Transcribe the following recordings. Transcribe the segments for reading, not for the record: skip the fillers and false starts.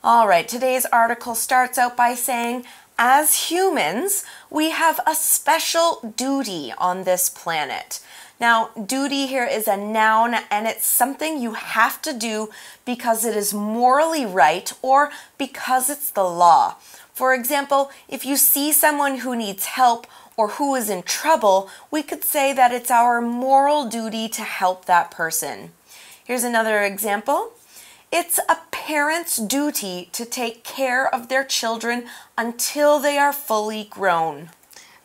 All right, today's article starts out by saying, as humans, we have a special duty on this planet. Now, duty here is a noun, and it's something you have to do because it is morally right or because it's the law. For example, if you see someone who needs help or who is in trouble, we could say that it's our moral duty to help that person. Here's another example. It's a parent's duty to take care of their children until they are fully grown.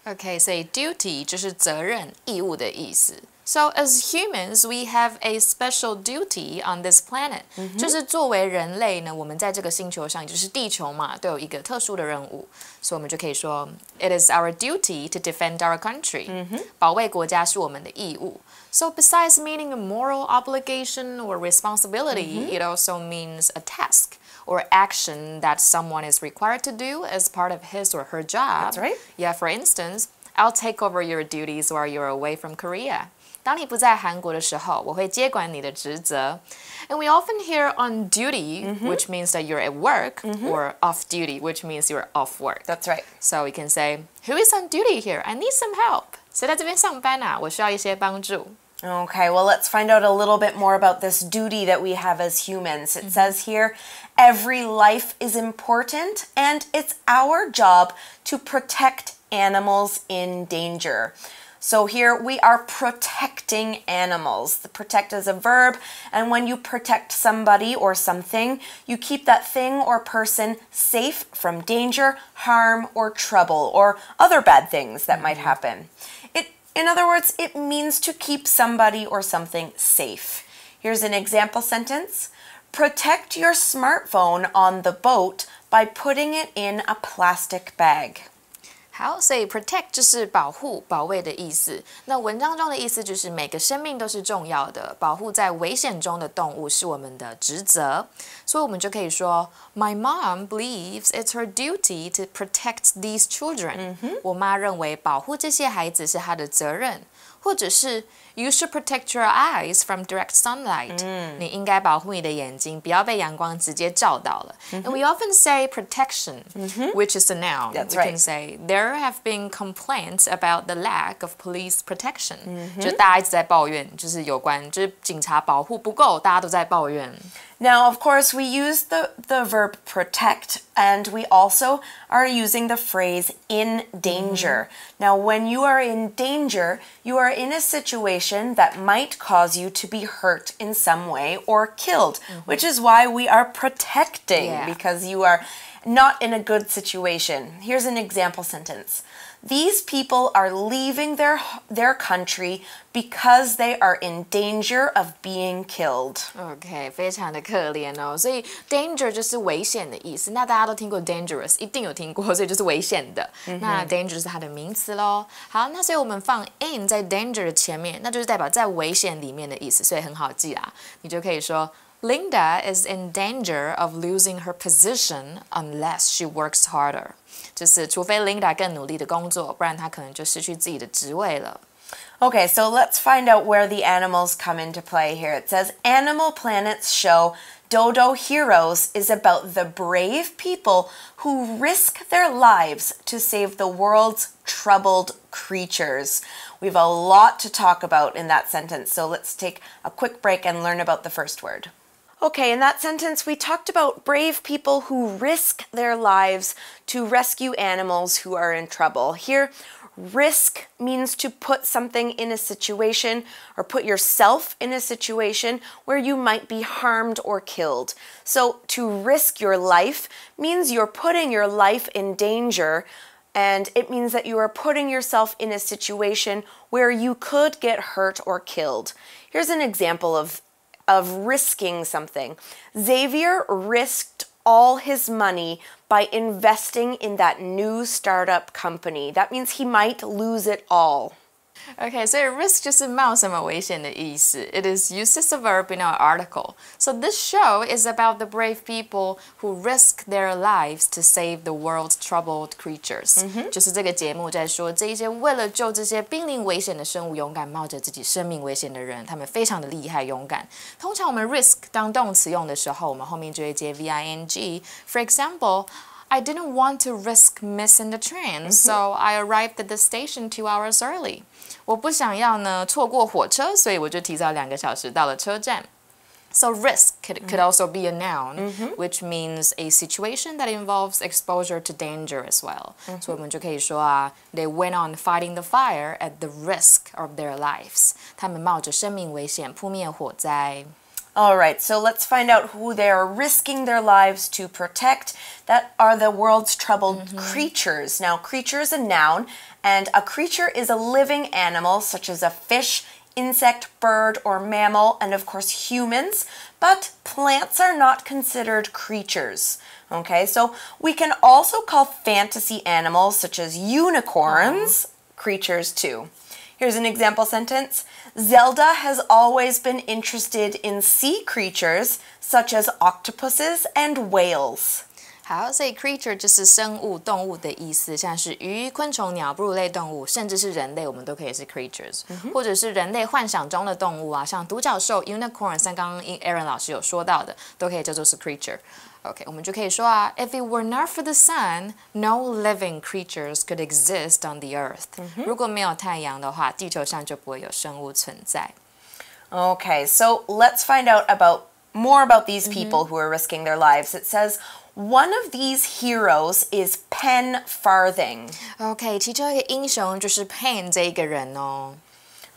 Okay, 所以 duty 就是责任、义务的意思。So as humans, we have a special duty on this planet. 就是作为人类呢，我们在这个星球上，也就是地球嘛，都有一个特殊的任务。所以我们就可以说 ，It is our duty to defend our country. 保卫国家是我们的义务。So besides meaning a moral obligation or responsibility, it also means a task or action that someone is required to do as part of his or her job. That's right. Yeah, for instance, I'll take over your duties while you're away from Korea. 当你不在韩国的时候，我会接管你的职责。And we often hear on duty, which means that you're at work, or off duty, which means you're off work. That's right. So we can say, Who is on duty here? I need some help. 谁在这边上班啊？我需要一些帮助。Okay, well, let's find out a little bit more about this duty that we have as humans. It says here, every life is important, and it's our job to protect animals in danger. So here we are protecting animals. The protect is a verb, and when you protect somebody or something, you keep that thing or person safe from danger, harm, or trouble, or other bad things that might happen. In other words, it means to keep somebody or something safe. Here's an example sentence. Protect your smartphone on the boat by putting it in a plastic bag. 好，所以 protect 就是保护、保卫的意思。那文章中的意思就是每个生命都是重要的，保护在危险中的动物是我们的职责。所以我们就可以说 ，My mom believes it's her duty to protect these children。我妈认为保护这些孩子是她的责任，或者是 You should protect your eyes from direct sunlight. 你应该保护你的眼睛，不要被阳光直接照到了。And we often say protection, which is a noun. That's we right. can say there have been complaints about the lack of police protection. 就大家一直在抱怨，就是有关，就是警察保护不够，大家都在抱怨。Now, of course, we use the verb protect, and we also are using the phrase in danger. Now, when you are in danger, you are in a situation that might cause you to be hurt in some way or killed, which is why we are protecting, because you are not in a good situation. Here's an example sentence. These people are leaving their country because they are in danger of being killed. OK， 非常的可怜哦。所以 danger 就是危险的意思。那大家都听过 dangerous， 一定有听过，所以就是危险的。那 danger 是它的名词咯。好，那所以我们放 in 在 danger 的前面，那就是代表在危险里面的意思，所以很好记啦。你就可以说 Linda is in danger of losing her position unless she works harder. 就是除非 Linda 更努力的工作，不然她可能就失去自己的职位了。Okay, so let's find out where the animals come into play here. It says, Animal Planet's show Dodo Heroes is about the brave people who risk their lives to save the world's troubled creatures. We have a lot to talk about in that sentence, so let's take a quick break and learn about the first word. Okay, in that sentence, we talked about brave people who risk their lives to rescue animals who are in trouble. Here, risk means to put something in a situation or put yourself in a situation where you might be harmed or killed. So to risk your life means you're putting your life in danger, and it means that you are putting yourself in a situation where you could get hurt or killed. Here's an example of risking something. Xavier risked all his money by investing in that new startup company. That means he might lose it all. Okay, so risk 就是冒什么危险的意思。It is used as a verb in our article. So this show is about the brave people who risk their lives to save the world's troubled creatures. 就是这个节目在说这一些为了救这些濒临危险的生物，勇敢冒着自己生命危险的人，他们非常的厉害勇敢。通常我们 risk 当动词用的时候，我们后面就会接 VING. For example,I didn't want to risk missing the train, so I arrived at the station 2 hours early. 我不想要呢错过火车，所以我就提早2个小时到了车站。So risk could also be a noun, which means a situation that involves exposure to danger as well. 所以我们就可以说啊 ，They went on fighting the fire at the risk of their lives. 他们冒着生命危险扑灭火灾。All right, so let's find out who they are risking their lives to protect. That are the world's troubled creatures. Now, creature is a noun, and a creature is a living animal, such as a fish, insect, bird, or mammal, and of course humans. But plants are not considered creatures. Okay, so we can also call fantasy animals, such as unicorns, creatures too. Here's an example sentence. Zelda has always been interested in sea creatures, such as octopuses and whales. 好，所以 creature 就是生物、动物的意思，像是鱼、昆虫、鸟、哺乳类动物，甚至是人类，我们都可以是 creatures，或者是人类幻想中的动物啊，像独角兽 unicorn， 像刚刚 Aaron 老师有说到的，都可以叫做是 creature。OK， 我们就可以说啊 ，If it were not for the sun, no living creatures could exist on the earth. 如果没有太阳的话，地球上就不会有生物存在。Okay, so let's find out more about these people who are risking their lives. It says one of these heroes is Pen Farthing. OK， 其中一个英雄就是 Pen 这一个人哦。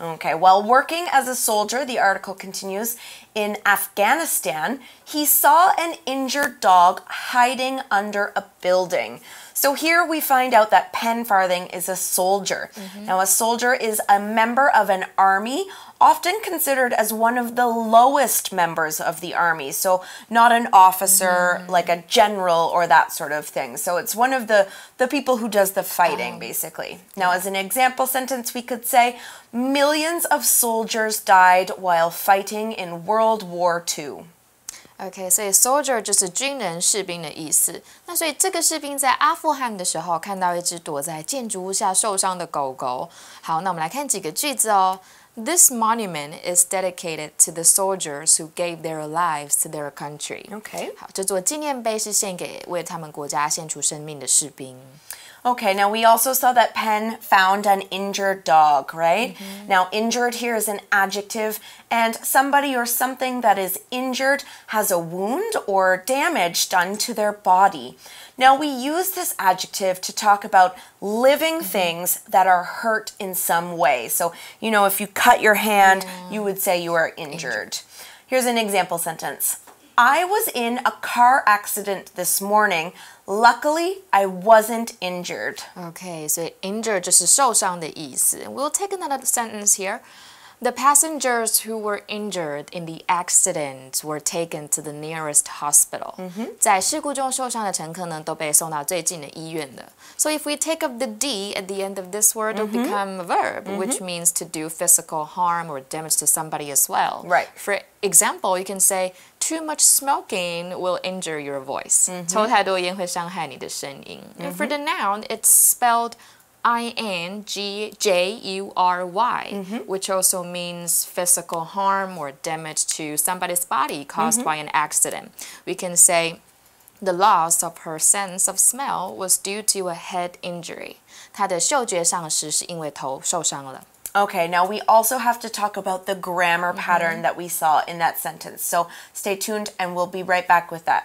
Okay, while working as a soldier, the article continues, in Afghanistan, he saw an injured dog hiding under a building. So here we find out that Pen Farthing is a soldier. Now, a soldier is a member of an army, often considered as one of the lowest members of the army. So not an officer, like a general or that sort of thing. So it's one of the people who does the fighting, basically. Now, as an example sentence, we could say, millions of soldiers died while fighting in World War II. OK， 所以 soldier 就是军人、士兵的意思。那所以这个士兵在阿富汗的时候，看到一只躲在建筑物下受伤的狗狗。好，那我们来看几个句子哦。This monument is dedicated to the soldiers who gave their lives to their country. Okay. 好，这座纪念碑是献给为他们国家献出生命的士兵。Okay, now we also saw that Pen found an injured dog, right? Now, injured here is an adjective, and somebody or something that is injured has a wound or damage done to their body. Now, we use this adjective to talk about living things that are hurt in some way. So, you know, if you cut your hand, you would say you are injured. Here's an example sentence. I was in a car accident this morning. Luckily, I wasn't injured. Okay, 所以 injured 就是受伤的意思。We'll take another sentence here. The passengers who were injured in the accident were taken to the nearest hospital. 在事故中受伤的乘客呢，都被送到最近的医院了。So if we take up the D at the end of this word, it'll become a verb, which means to do physical harm or damage to somebody as well. Right. For example, you can say, too much smoking will injure your voice. 抽太多烟会伤害你的声音。And for the noun, it's spelled INGJURY, which also means physical harm or damage to somebody's body caused by an accident. We can say, the loss of her sense of smell was due to a head injury. 她的嗅觉丧失是因为头受伤了。Okay, now we also have to talk about the grammar pattern that we saw in that sentence. So stay tuned and we'll be right back with that.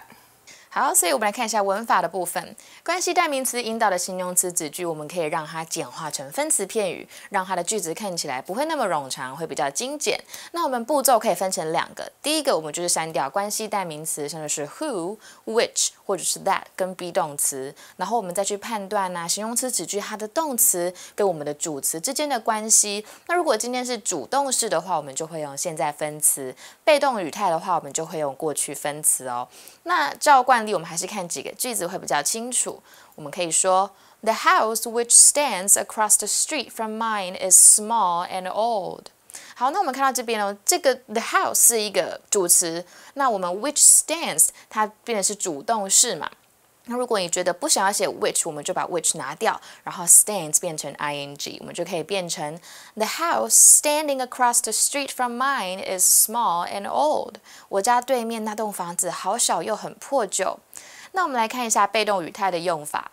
好，所以我们来看一下文法的部分。关系代名词引导的形容词子句，我们可以让它简化成分词片语，让它的句子看起来不会那么冗长，会比较精简。那我们步骤可以分成2个。第一个，我们就是删掉关系代名词，像是 who、which 或者是 that 跟 be 动词，然后我们再去判断形容词子句它的动词跟我们的主词之间的关系。那如果今天是主动式的话，我们就会用现在分词；被动语态的话，我们就会用过去分词哦。那照惯例，我们还是看几个句子会比较清楚。我们可以说 The house which stands across the street from mine is small and old. 好，那我们看到这边哦，这个 the house 是一个主词，那我们 which stands 它变成是主动式嘛。那如果你觉得不想要写 which， 我们就把 which 拿掉，然后 stands 变成 ing， 我们就可以变成 The house standing across the street from mine is small and old. 我家对面那栋房子好小又很破旧。那我们来看一下被动语态的用法。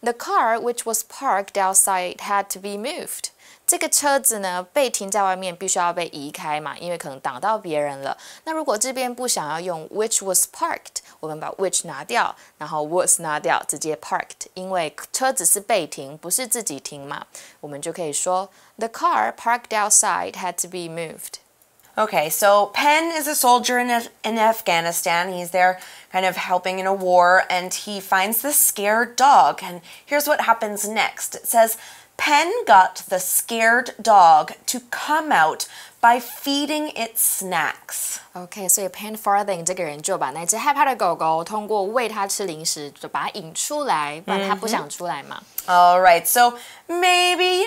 The car which was parked outside had to be moved. 这个车子呢被停在外面，必须要被移开嘛，因为可能挡到别人了。那如果这边不想要用 which was parked， 我们把 which 拿掉，然后 was 拿掉，直接 parked， 因为车子是被停，不是自己停嘛，我们就可以说 The car parked outside had to be moved. Okay, so Pen is a soldier in Afghanistan. He's there kind of helping in a war, and he finds this scared dog. And here's what happens next. It says, Pen got the scared dog to come out by feeding it snacks. OK， 所以 Pen Farthing 这个人就把那只害怕的狗狗通过喂它吃零食，就把它引出来，不然它不想出来嘛。All right, so maybe,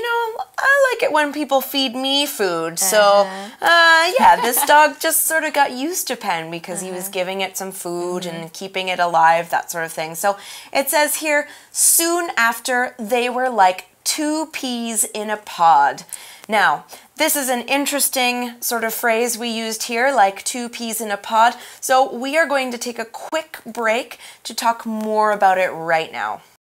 I like it when people feed me food. So, yeah, this dog just sort of got used to Pen because he was giving it some food and keeping it alive, that sort of thing. So it says here, soon after, they were like 2 peas in a pod. Now, this is an interesting sort of phrase we used here, like 2 peas in a pod. So we are going to take a quick break to talk more about it right now.